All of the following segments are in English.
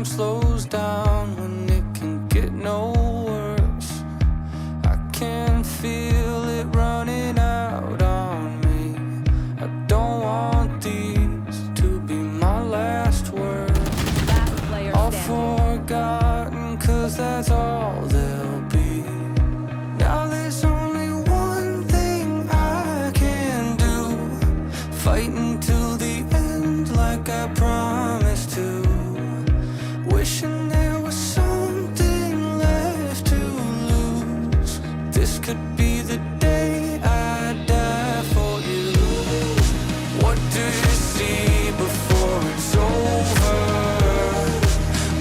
time slows down when it can get no worse. I can feel it running out on me. I don't want these to be my last words. All forgotten, 'cause that's all they'll be. Now there's only one thing I can do, fighting till the end like I promised to. Wishing there was something left to lose. This could be the day I die for you. What do you see before it's over?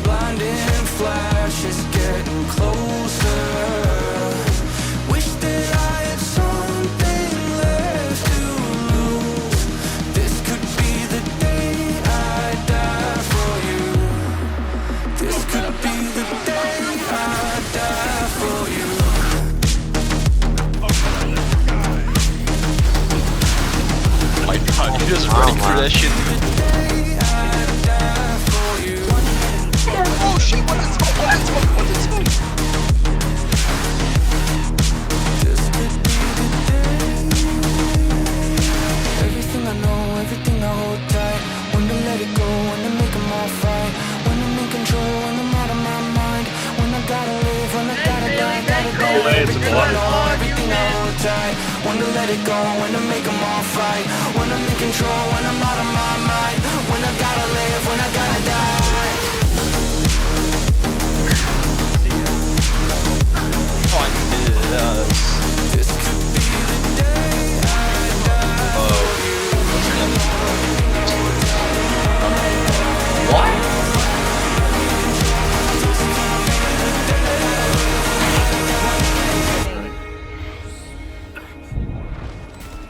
Blinding flashes getting closer. Wish that I had something left to lose. This could be the day I die for you. This could be the day I die for you. My god, he was running through that shit. Oh shit, what is smoke? What is smoke? What is smoke? Everything I know, everything I hold tight. When to let it go, when to make them all fight. When I'm in control, when I'm out of my mind. When I gotta live, when I gotta die, gotta go. Everything I know, everything I hold tight. When to let it go, when to make them all fight. When I'm in control, when I'm out of my mind. When I gotta live, when I gotta die. This could be the day I die for you. What?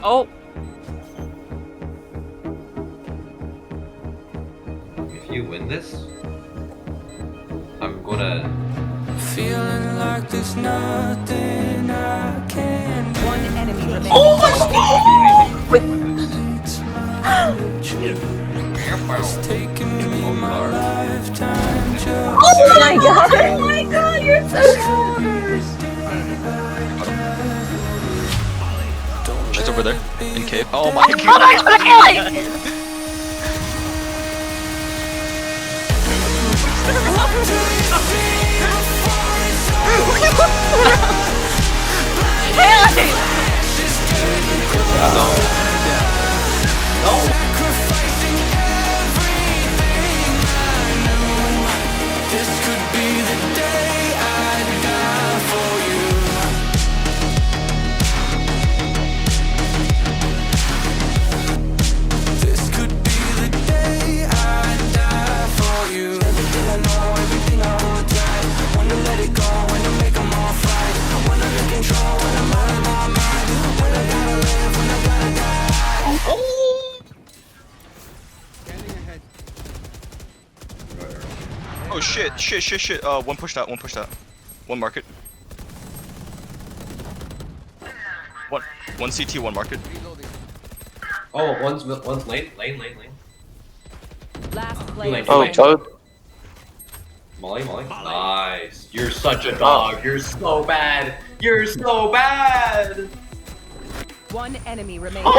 Oh, If you win this, I'm gonna. Feeling like there's nothing I can do. One enemy remaining. It's taken me my lifetime just Oh my god! Oh my god, you're so good! It's over there. In cave. Oh my Oh god. my god! sacrificing everything I knew. This could be the day I die for you. This could be the day I die for you. Everything I know, everything I hold tight. When to let it go, when to make them all fight. When I'm in control, when I'm out of my mind. When I gotta live, when I gotta die. Oh shit. One pushed out, One market. One CT, one market. Oh, one's lane. Last player. Oh, standing. Molly. Nice. You're such a dog. You're so bad. You're so bad. One enemy remaining.